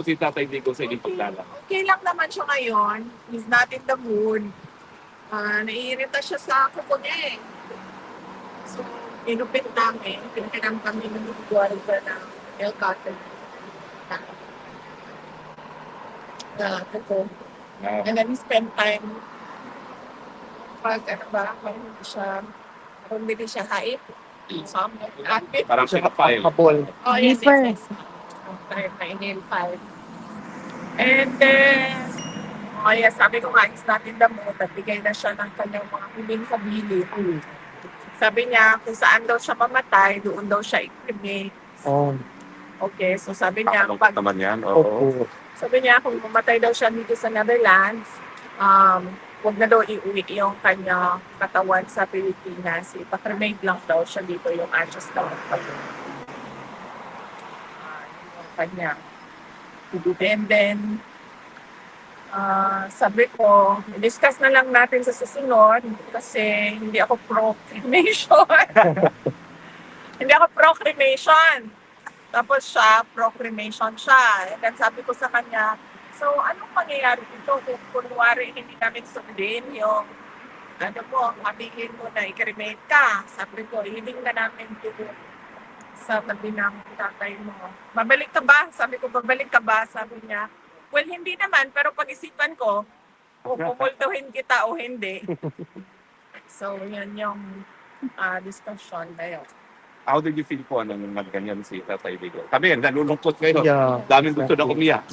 Si Tatay Digong sa inyong paglalakad? Okay lang naman siya ngayon. He's not in the mood. Naiirita siya sa kuko niya eh. So, inupit namin. Pinagkiram kami ng guarda ng nail cutter. Kuko. And then we spend time pag ano ba, kung hindi siya haip. Parang pinapile. Oh, yes. Time na inhale 5. And then, oh yes, sabi ko nga, he's not in the mood. Nagbigay na siya ng kanyang mga huling kabili. Sabi niya, kung saan daw siya mamatay, doon daw siya i-cremate. Oh, Okay, so sabi niya, Nakakalungkot naman yan. Oo. sabi niya, kung mamatay daw siya dito sa Netherlands, huwag na daw iuwi yung kanya katawan sa Pilipinas. Ipa-cremate lang daw siya dito yung ashes daw. Yung kanya. And then, sabi ko, discuss na lang natin sa susunod kasi hindi ako pro-cremation. Hindi ako pro-cremation. Tapos siya, pro-cremation siya. And then sabi ko sa kanya, so anong mangyayari dito kung kunwari hindi namin sundin yung ano mo, mapilin mo na i-cremate ka. Sabi ko, ilibing na namin dito sa tabi ng tatay mo. Babalik ka ba? Sabi ko, babalik ka ba? Sabi niya, well, hindi naman, pero pag-isipan ko, kung pumultuhin kita o hindi. So, yun yung discussion na yun. How did you feel po nung nagganyan si Tatay Digong? Kami, nalulungkot ngayon. yeah. Daming gusto na umiyak.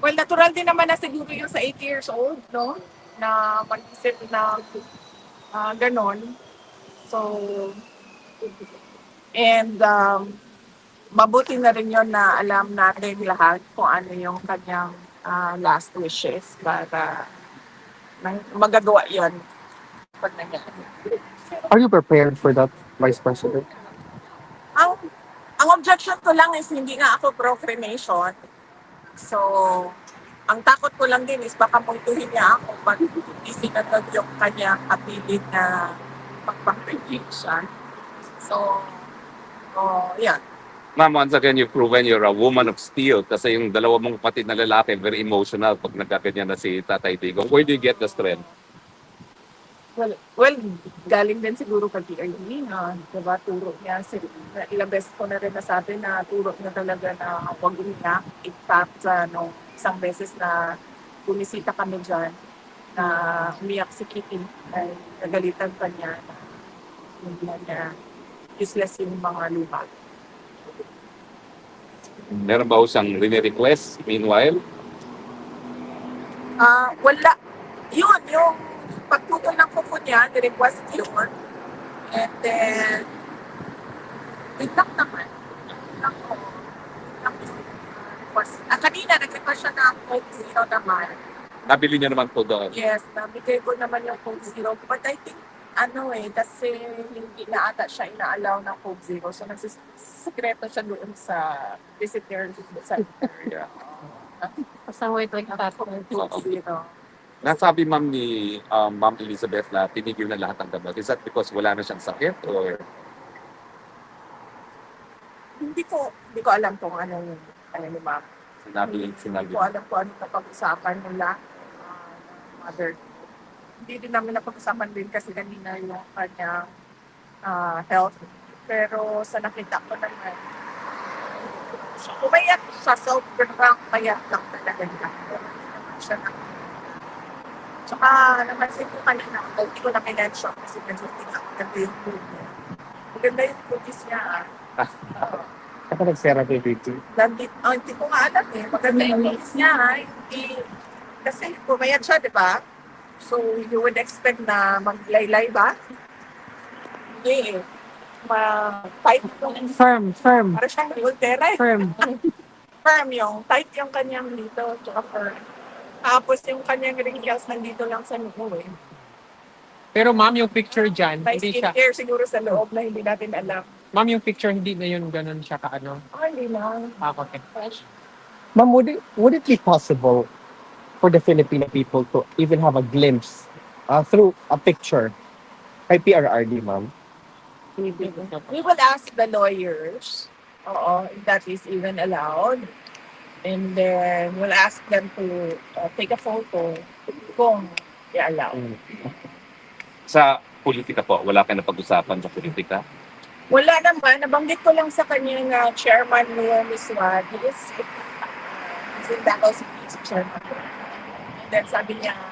Well, natural din naman na siguro yung sa 8 years old, no? Na mag-isip na ganon. So, and mabuti na rin yun na alam natin lahat kung ano yung kanyang last wishes para magagawa yun pag nangyari. Are you prepared for that, Vice President? Ang objection ko lang is hindi nga ako pro-cremation. So, ang takot ko lang din is baka multuhin niya ako pag isinagag yung kanyang apelid na pagpang-cremation. So, yeah. Ma'am, once again, you've proven you're a woman of steel kasi yung dalawa mong kapatid na lalaki, very emotional pag nagkaganyan na si Tatay Digong. Where do you get the strength? Well, galing din siguro kay PRD na, diba, turo niya, ilang beses ko na rin nasabi na turo niya talaga na huwag umiyak. In fact, isang beses na bumisita kami dyan, na umiyak si Kitty, ay nagalitan pa niya na hindi niya useless yung mga lupa. Meron ba siyang request meanwhile? Wala. Yun, yung pagputol ng kuko niya, ni-request yun. And then, itak naman. Kanina, nag-request siya ng Coke Zero naman. Nabili niya naman po doon. Yes, nabigay ko naman yung Coke Zero. But I think, kasi hindi na ata siya ina-allow ng Coke Zero. So, nagsisikreto siya doon sa visitor center. Yeah. Sa wait like Coke Zero. Nasabi ma'am ni Ma'am Elizabeth na tinigil na lahat ng gamot. Is that because wala na siyang sakit or? Hindi ko alam kung ano yung ni Ma'am. Sinabi. Hindi ko alam kung ano napag-usapan nila mother. Hindi din namin napag-usapan din kasi kanina yung kanyang health. Pero sa nakita ko naman, umayak siya, sobrang payak lang talaga niya. Siya na. Tsaka namansin ko kanina, hindi ko na minention kasi medyo ganda yung food niya. Maganda yung cookies niya. Ako nag-therapy dito. Hindi ko nga alam eh. Maganda yung cookies niya. Kasi pumayat siya, di ba? So, you would expect na maglaylay ba? Hindi eh. Tight yung... Firm. Para siyang Volterra eh. Firm yung. Tight yung kanyang dito. Tsaka firm. Tapos yung kanyang wrinkles nandito lang sa noo eh. Pero ma'am, yung picture dyan, May hindi siya. skincare siguro sa loob na hindi natin alam. Ma'am, yung picture hindi na yun ganun siya kaano. Hindi na. Okay. Ma'am, would it be possible for the Filipino people to even have a glimpse through a picture kay PRRD, ma'am? We will ask the lawyers Oo, if that is even allowed. And then we'll ask them to take a photo kung i-allow. Sa politika po, wala ka na pag-usapan sa politika? Wala naman, nabanggit ko lang sa kanya na chairman niya, Ms. Wadi, is in Davao City, si chairman. And then sabi niya na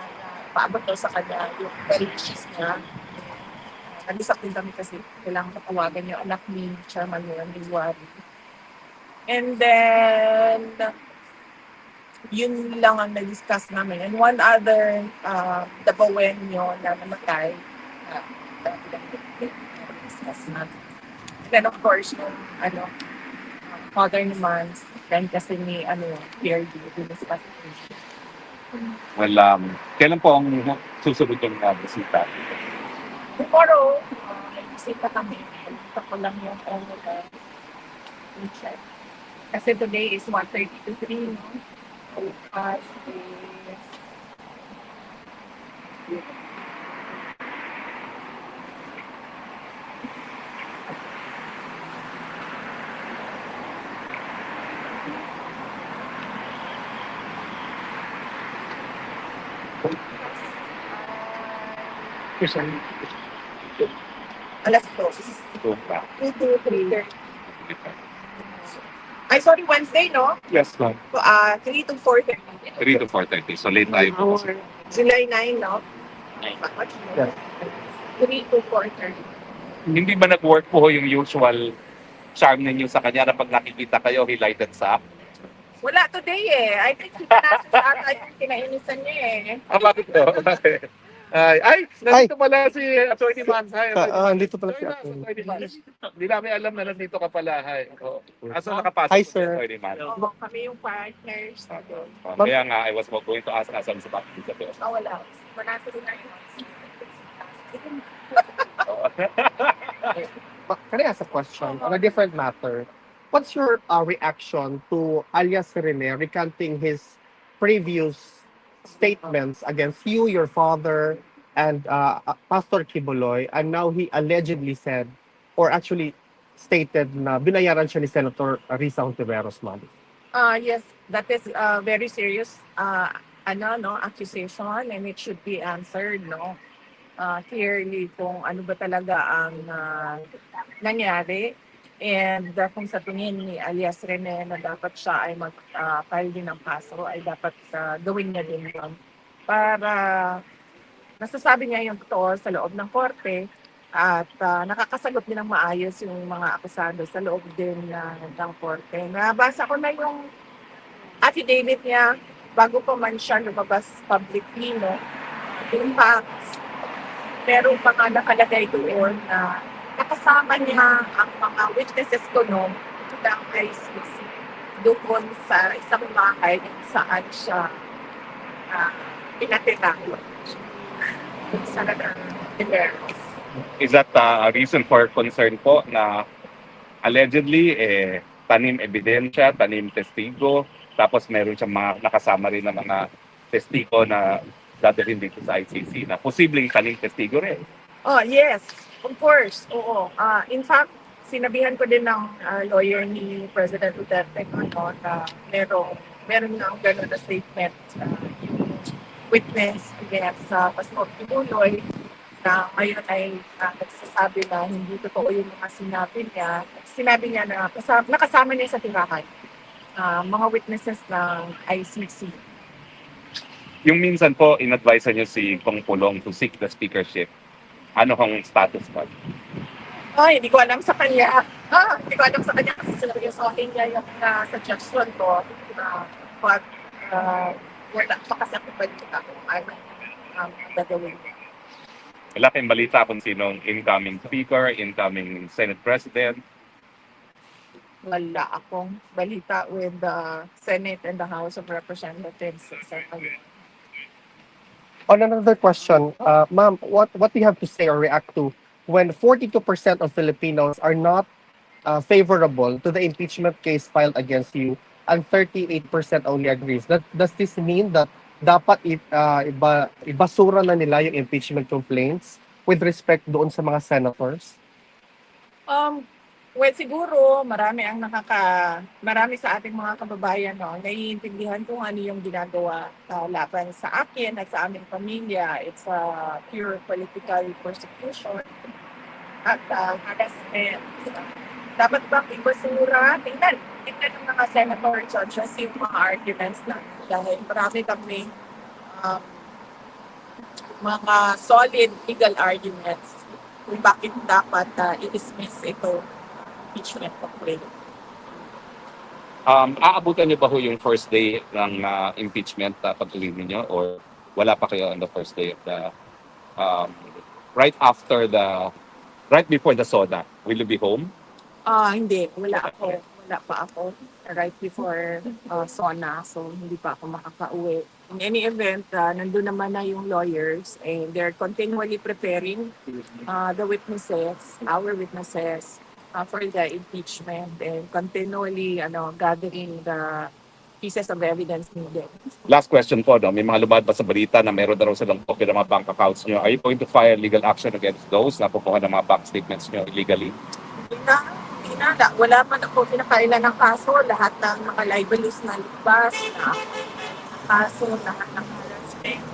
paabot daw sa kanya yung well wishes niya. Nag-usap din kami kasi kailangan katawagan yung anak ni chairman niya, Ms. Wadi. And then, yun lang ang na-discuss namin. And one other, Dabawenyo na namatay, na-discuss natin. Then of course, yung father ni Mans, then kasi ni PRD, diniscuss natin. Well, kailan po ang susunod yung bisita? Tomorrow, may bisita kami. Pagkita ko lang yung check. Kasi today is 1:30 to 3, no? Bukas is... Alas 2. Ito pa. 2 to 3. Ay, sorry, Wednesday, no? Yes, ma'am. 3 to 4:30. 3 to 4:30. So late tayo po. July 9, no? Yes. 3 to 4:30. Hindi ba nag-work po yung usual charm ninyo sa kanya na pag nakikita kayo, he lighted up? Wala today eh. I think si Panasis ata yung kinainisan niya eh. Bakit po? Nandito pala si Atty. Mans. Hi, Dito pala si Atty. Atty. Mans. Hindi namin alam na nandito ka pala. Hi. Aso nakapasok Hi, po si sir. Atty. Mans. Oo, kami yung partners. Kaya nga, I was going to ask asan sa bakit sa Pio. Wala. Panasis na yun. Can I ask a question on a different matter? What's your reaction to alias Rene recanting his previous statements against you, your father, and Pastor Kibuloy, and now he allegedly said, or actually stated na binayaran siya ni Senator Risa Hontiveros, ma'am? Yes, that is very serious accusation, and it should be answered, no? Clearly kung ano ba talaga ang nangyari. And kung sa tingin ni alias Rene na dapat siya ay mag-file din ng kaso, ay dapat gawin niya din yun. Para nasasabi niya yung totoo sa loob ng korte at nakakasagot din ng maayos yung mga akusado sa loob din ng korte. Nabasa ko na yung affidavit niya bago pa man siya lumabas publicly, no? In fact, merong mga nakalagay doon na nakasama niya ang mga witnesses ko noon ng ICC doon sa isang bahay kung saan siya pinatira. Senator Tiveros. Is that a reason for concern po na allegedly tanim ebidensya, tanim testigo, tapos meron siyang mga nakasama rin na mga testigo na dadalhin dito sa ICC na posibleng tanim testigo rin? Oh, yes. Of course. Oo. In fact, sinabihan ko din ng lawyer ni President Duterte na meron nga gano'n na statement yung witness against Pastor Kibuloy na ngayon ay nagsasabi na hindi totoo yung mga sinabi niya. Sinabi niya na nakasama niya sa tirahan mga witnesses ng ICC. Yung minsan po, in-advise niyo si Kong Pulong to seek the speakership. Ano kong status pa? Hindi ko alam sa kanya. Hindi ko alam sa kanya kasi seryosohin niya yung suggestion ko. But wala pa kasi ako balita kung ano gagawin niya. Wala kayong balita kung sinong incoming speaker, incoming Senate President. Wala akong balita with the Senate and the House of Representatives. On another question, ma'am, what do you have to say or react to when 42% of Filipinos are not favorable to the impeachment case filed against you and 38% only agrees? Does this mean that dapat ibasura na nila yung impeachment complaints with respect doon sa mga senators? Well, siguro marami sa ating mga kababayan, no, naiintindihan kung ano yung ginagawa laban sa akin at sa aming pamilya. It's a pure political persecution at harassment. Dapat bang ibasura? Tingnan ng mga senator judges yung mga arguments na dahil marami kami um, mga solid legal arguments kung bakit dapat i-dismiss ito impeachment complaint. Aabutan niyo ba ho yung first day ng impeachment pag-uwi niyo or wala pa kayo on the first day of the um, right after the right before the SONA? Will you be home? Hindi. Wala pa ako right before SONA. So, hindi pa ako makakauwi. In any event, nandun naman na yung lawyers and they're continually preparing the witnesses, our witnesses, for the impeachment and continually gathering the pieces of evidence needed. Last question po, no? May mga lumabas ba sa balita na meron na raw silang copy ng mga bank accounts niyo? Are you going to file legal action against those na kukuha ng mga bank statements niyo illegally? Hindi na. Wala pa na po pinakailan ng kaso. Lahat ng mga libelous na libas, na kaso, lahat ng harassment.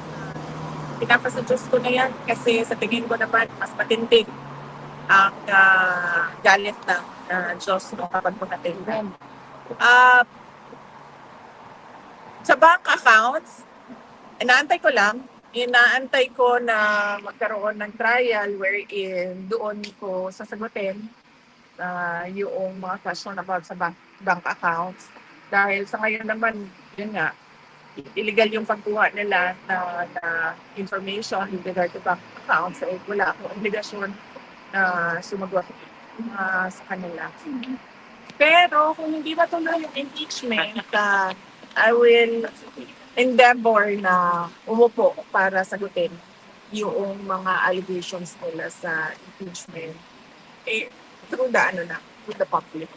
Pinapasuggest ko na yan kasi sa tingin ko naman mas matindig ang galit ng Diyos no, kapag punatingnan. Sa bank accounts, inaantay ko na magkaroon ng trial wherein doon ko sasagutin yung mga question about sa bank accounts. Dahil sa ngayon naman, yun nga, illegal yung pagkuha nila na information with regard to bank accounts. Eh, wala akong obligasyon na sumagot sa kanila. Pero kung hindi matuloy yung impeachment, I will endeavor na umupo para sagutin yung mga allegations nila sa impeachment through the public.